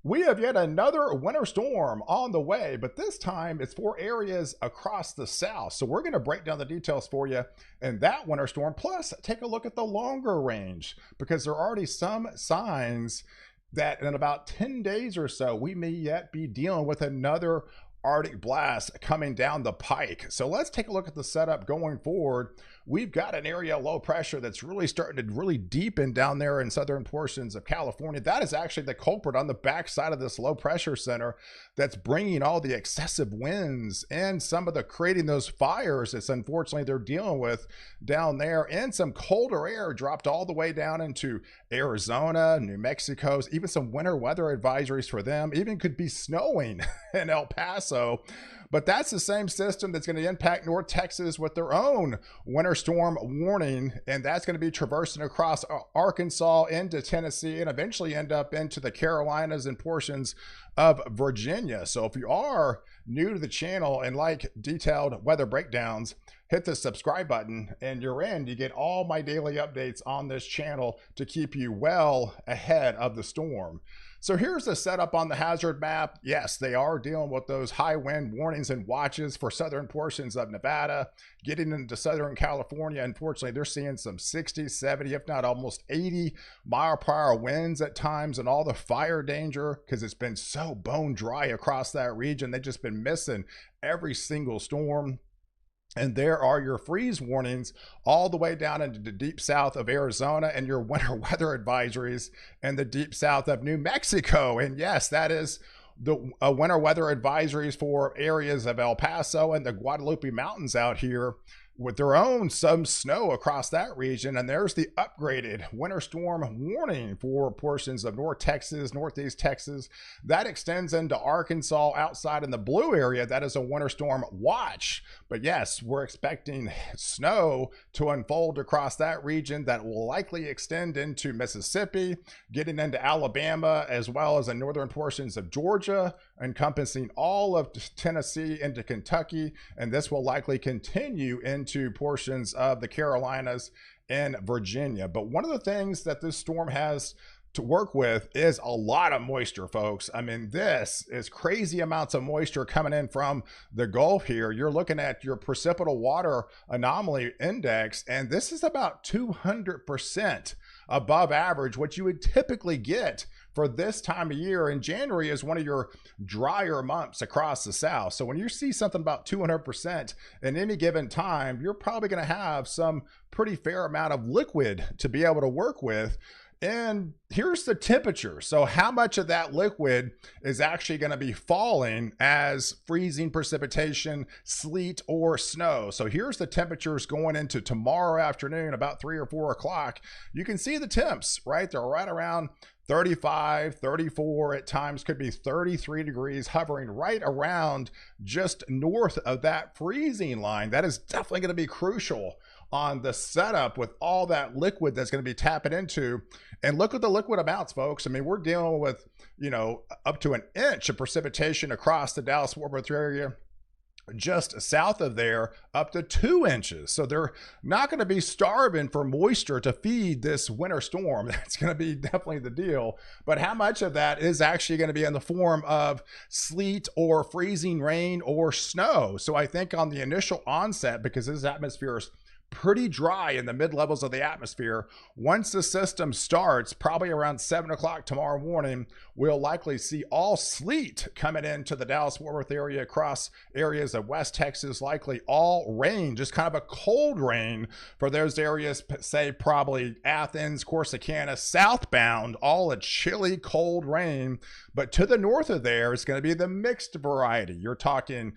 We have yet another winter storm on the way, but this time it's for areas across the south. So we're going to break down the details for you in that winter storm. Plus, take a look at the longer range because there are already some signs that in about 10 days or so, we may yet be dealing with another Arctic blast coming down the pike. So let's take a look at the setup going forward. We've got an area of low pressure that's really starting to really deepen down there in southern portions of California. That is actually the culprit on the backside of this low pressure center that's bringing all the excessive winds and some of the creating those fires that's unfortunately they're dealing with down there, and some colder air dropped all the way down into Arizona, New Mexico, even some winter weather advisories for them, even could be snowing in El Paso. But that's the same system that's going to impact North Texas with their own winter storm warning, and that's going to be traversing across Arkansas into Tennessee and eventually end up into the Carolinas and portions of Virginia. So if you are new to the channel and like detailed weather breakdowns, hit the subscribe button and you're in. You get all my daily updates on this channel to keep you well ahead of the storm. So here's the setup on the hazard map. Yes, they are dealing with those high wind warnings and watches for southern portions of Nevada. Getting into southern California, unfortunately, they're seeing some 60, 70, if not almost 80 mile per hour winds at times, and all the fire danger because it's been so bone dry across that region. They've just been missing every single storm. And there are your freeze warnings all the way down into the deep south of Arizona, and your winter weather advisories in the deep south of New Mexico. And yes, that is the winter weather advisories for areas of El Paso and the Guadalupe Mountains out here, with their own some snow across that region. And there's the upgraded winter storm warning for portions of North Texas, Northeast Texas. That extends into Arkansas outside in the blue area. That is a winter storm watch. But yes, we're expecting snow to unfold across that region that will likely extend into Mississippi, getting into Alabama, as well as the northern portions of Georgia, encompassing all of Tennessee into Kentucky. And this will likely continue into portions of the Carolinas and Virginia. But one of the things that this storm has to work with is a lot of moisture, folks. I mean, this is crazy amounts of moisture coming in from the Gulf here. You're looking at your precipitable water anomaly index, and this is about 200% above average, what you would typically get for this time of year. And January is one of your drier months across the South. So when you see something about 200% in any given time, you're probably going to have some pretty fair amount of liquid to be able to work with. And here's the temperature. So how much of that liquid is actually going to be falling as freezing precipitation, sleet, or snow? So here's the temperatures going into tomorrow afternoon, about 3 or 4 o'clock. You can see the temps, right? They're right around 35, 34, at times could be 33 degrees, hovering right around just north of that freezing line. That is definitely going to be crucial on the setup with all that liquid that's going to be tapping into. And look at the liquid amounts, folks. I mean, we're dealing with, up to an inch of precipitation across the Dallas-Fort Worth area. Just south of there, up to 2 inches. So they're not going to be starving for moisture to feed this winter storm. That's going to be definitely the deal. But how much of that is actually going to be in the form of sleet or freezing rain or snow? So I think on the initial onset, because this atmosphere is pretty dry in the mid levels of the atmosphere, once the system starts, probably around 7 o'clock tomorrow morning, we'll likely see all sleet coming into the Dallas-Fort Worth area across areas of West Texas, likely all rain, just kind of a cold rain for those areas, say probably Athens, Corsicana, southbound, all a chilly cold rain. But to the north of there, it's going to be the mixed variety. You're talking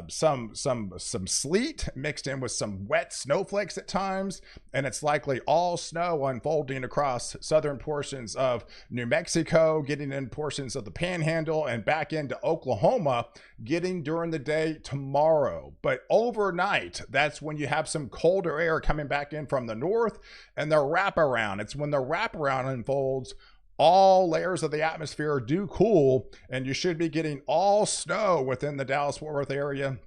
some sleet mixed in with some wet snowflakes at times, and it's likely all snow unfolding across southern portions of New Mexico, getting in portions of the Panhandle and back into Oklahoma, getting during the day tomorrow. But overnight, that's when you have some colder air coming back in from the north, and the wraparound. It's when the wraparound unfolds, all layers of the atmosphere do cool, and you should be getting all snow within the Dallas-Fort Worth area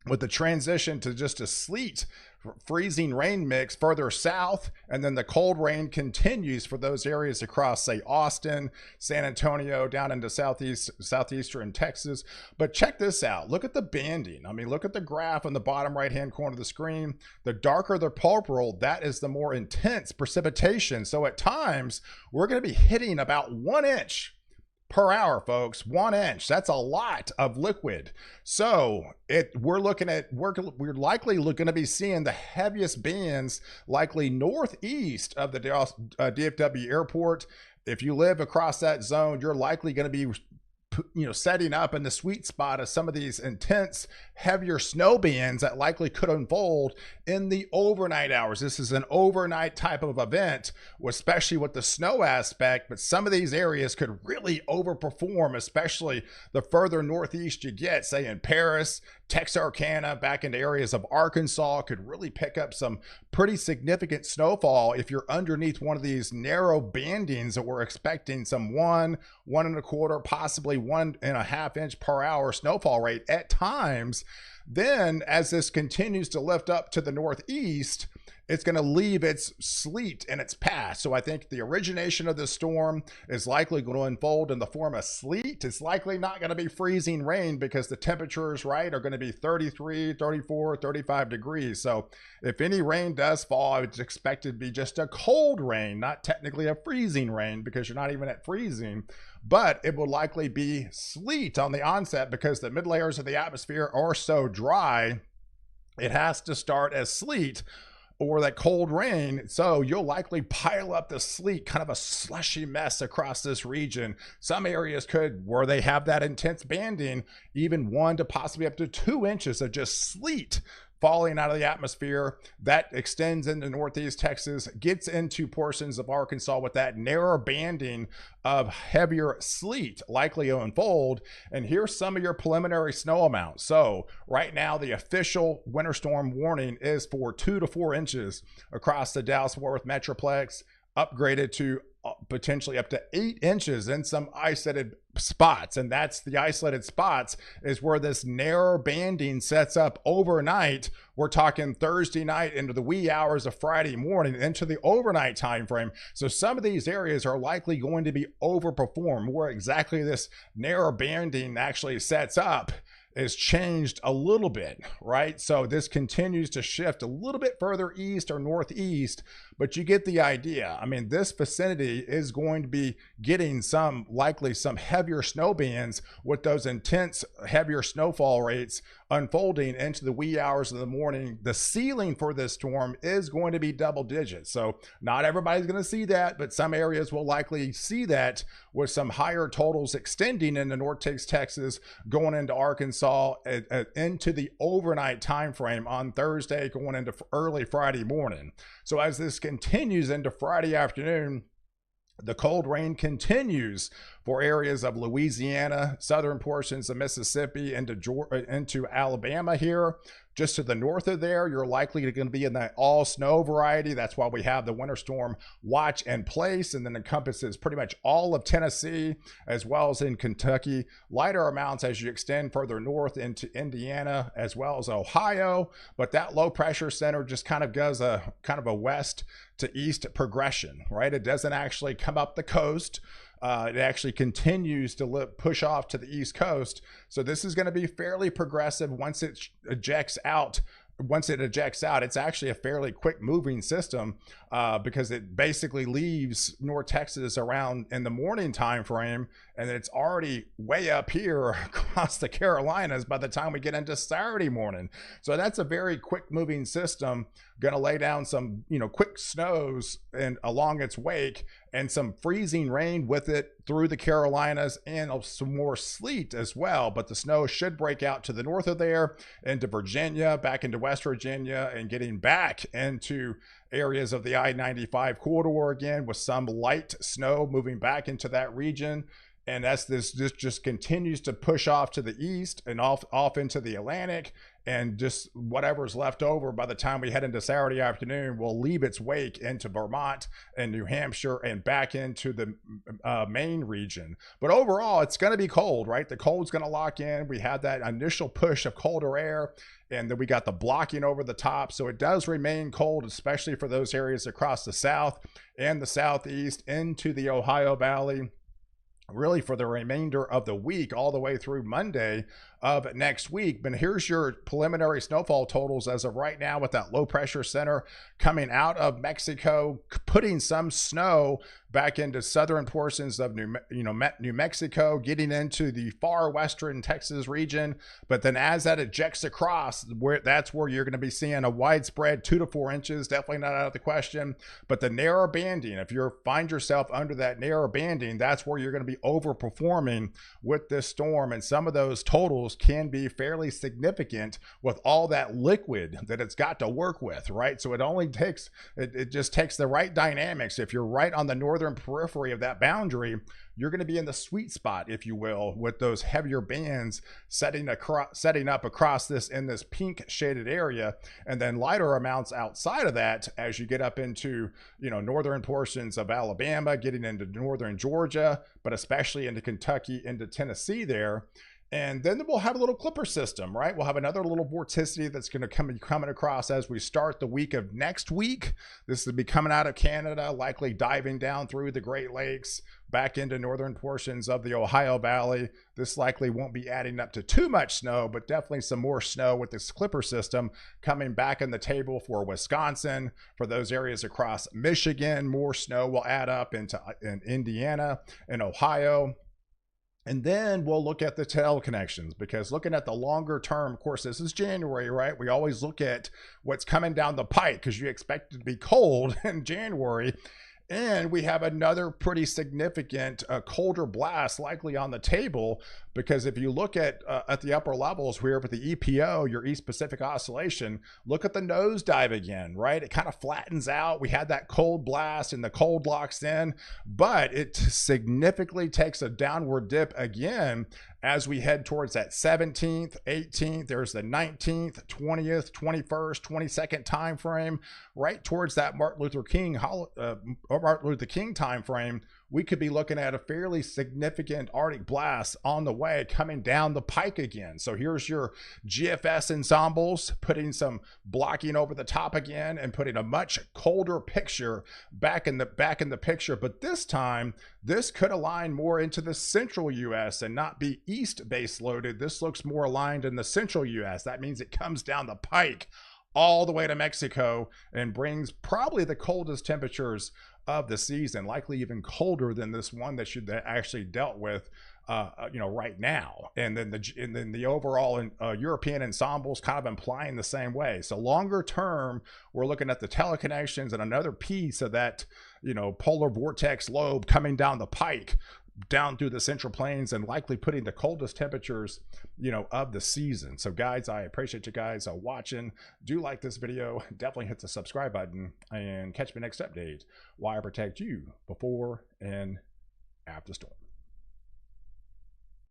with the transition to just a sleet freezing rain mix further south, and then the cold rain continues for those areas across, say, Austin, San Antonio, down into southeastern Texas. But check this out. Look at the banding. I mean, look at the graph on the bottom right hand corner of the screen. The darker the purple, that is the more intense precipitation. So at times we're going to be hitting about 1 inch per hour, folks. 1 inch, that's a lot of liquid. So we're likely going to be seeing the heaviest bands likely northeast of the DFW airport. If you live across that zone, you're likely going to be setting up in the sweet spot of some of these intense, heavier snow bands that likely could unfold in the overnight hours. This is an overnight type of event, especially with the snow aspect, but some of these areas could really overperform, especially the further northeast you get, say in Paris, Texarkana, back into areas of Arkansas, could really pick up some pretty significant snowfall if you're underneath one of these narrow bandings that we're expecting some 1.25, possibly 1.5 inch per hour snowfall rate at times. Then as this continues to lift up to the northeast, it's going to leave its sleet in its path. So I think the origination of the storm is likely going to unfold in the form of sleet. It's likely not going to be freezing rain because the temperatures, right, are going to be 33, 34, 35 degrees. So if any rain does fall, I would expect it to be just a cold rain, not technically a freezing rain because you're not even at freezing. But it will likely be sleet on the onset because the mid layers of the atmosphere are so dry. It has to start as sleet or that cold rain. So you'll likely pile up the sleet, kind of a slushy mess across this region. Some areas could, where they have that intense banding, even 1 to possibly up to 2 inches of just sleet falling out of the atmosphere that extends into northeast Texas, gets into portions of Arkansas with that narrower banding of heavier sleet likely to unfold. And here's some of your preliminary snow amounts. So right now, the official winter storm warning is for 2 to 4 inches across the Dallas-Fort Worth Metroplex, upgraded to potentially up to 8 inches in some isolated spots. And that's the isolated spots is where this narrow banding sets up overnight. We're talking Thursday night into the wee hours of Friday morning into the overnight time frame. So some of these areas are likely going to be overperformed. Where exactly this narrow banding actually sets up is changed a little bit, right? So this continues to shift a little bit further east or northeast, but you get the idea. I mean, this vicinity is going to be getting likely some heavier snow bands with those intense, heavier snowfall rates unfolding into the wee hours of the morning. The ceiling for this storm is going to be double digits. So not everybody's going to see that, but some areas will likely see that with some higher totals extending into northeast Texas, going into Arkansas, into the overnight time frame on Thursday, going into early Friday morning. So as this continues into Friday afternoon, the cold rain continues for areas of Louisiana, southern portions of Mississippi, into Alabama here. Just to the north of there, you're likely going to be in that all snow variety. That's why we have the winter storm watch in place, and then encompasses pretty much all of Tennessee as well as in Kentucky. Lighter amounts as you extend further north into Indiana as well as Ohio, but that low pressure center just kind of does a west to east progression, right? It doesn't actually come up the coast. It actually continues to push off to the East Coast. So this is going to be fairly progressive once it ejects out. It's actually a fairly quick moving system because it basically leaves North Texas around in the morning time frame, and it's already way up here across the Carolinas by the time we get into Saturday morning. So that's a very quick moving system, going to lay down some quick snows and along its wake, and some freezing rain with it through the Carolinas, and some more sleet as well. But the snow should break out to the north of there, into Virginia, back into West Virginia, and getting back into areas of the I-95 corridor again, with some light snow moving back into that region. and this just continues to push off to the east and off into the Atlantic, and just whatever's left over by the time we head into Saturday afternoon will leave its wake into Vermont and New Hampshire and back into the Maine region. But overall, it's going to be cold, right? The cold's going to lock in. We had that initial push of colder air, and then we got the blocking over the top. So it does remain cold, especially for those areas across the south and the southeast into the Ohio Valley, really for the remainder of the week, all the way through Monday of next week. But here's your preliminary snowfall totals as of right now, with that low pressure center coming out of Mexico, putting some snow back into southern portions of New Mexico, getting into the far western Texas region. But then as that ejects across, that's where you're going to be seeing a widespread 2 to 4 inches. Definitely not out of the question. But the narrow banding, if you find yourself under that narrow banding, that's where you're going to be overperforming with this storm. And some of those totals can be fairly significant with all that liquid that it's got to work with, right? So it just takes the right dynamics. If you're right on the northern periphery of that boundary, you're going to be in the sweet spot, if you will, with those heavier bands setting up across this in this pink shaded area, and then lighter amounts outside of that as you get up into northern portions of Alabama, getting into northern Georgia, but especially into Kentucky, into Tennessee there. And then we'll have a little clipper system, right? We'll have another little vorticity that's going to coming across as we start the week of next week. This will be coming out of Canada, likely diving down through the Great Lakes, back into northern portions of the Ohio Valley. This likely won't be adding up to too much snow, but definitely some more snow with this clipper system coming back in the table for Wisconsin. For those areas across Michigan, more snow will add up in Indiana and Ohio. And then we'll look at the tail connections, because looking at the longer term, of course, this is January, right? We always look at what's coming down the pike, because you expect it to be cold in January. And we have another pretty significant colder blast likely on the table, because if you look at the upper levels here with the EPO, your East Pacific Oscillation, look at the nosedive again, right? It kind of flattens out. We had that cold blast and the cold locks in, but it significantly takes a downward dip again as we head towards that 17th, 18th, there's the 19th, 20th, 21st, 22nd time frame, right towards that Martin Luther King time frame. We could be looking at a fairly significant Arctic blast on the way coming down the pike again. So here's your GFS ensembles putting some blocking over the top again and putting a much colder picture back in the picture. But this time, this could align more into the central US and not be east base loaded. This looks more aligned in the central US. That means it comes down the pike all the way to Mexico and brings probably the coldest temperatures of the season, likely even colder than this one that you actually dealt with right now. And then the overall European ensembles kind of implying the same way. So longer term, we're looking at the teleconnections and another piece of that polar vortex lobe coming down the pike, down through the central plains, and likely putting the coldest temperatures of the season. So guys, I appreciate you guys watching. Do like this video, definitely hit the subscribe button, and catch me next update while I protect you before and after storm.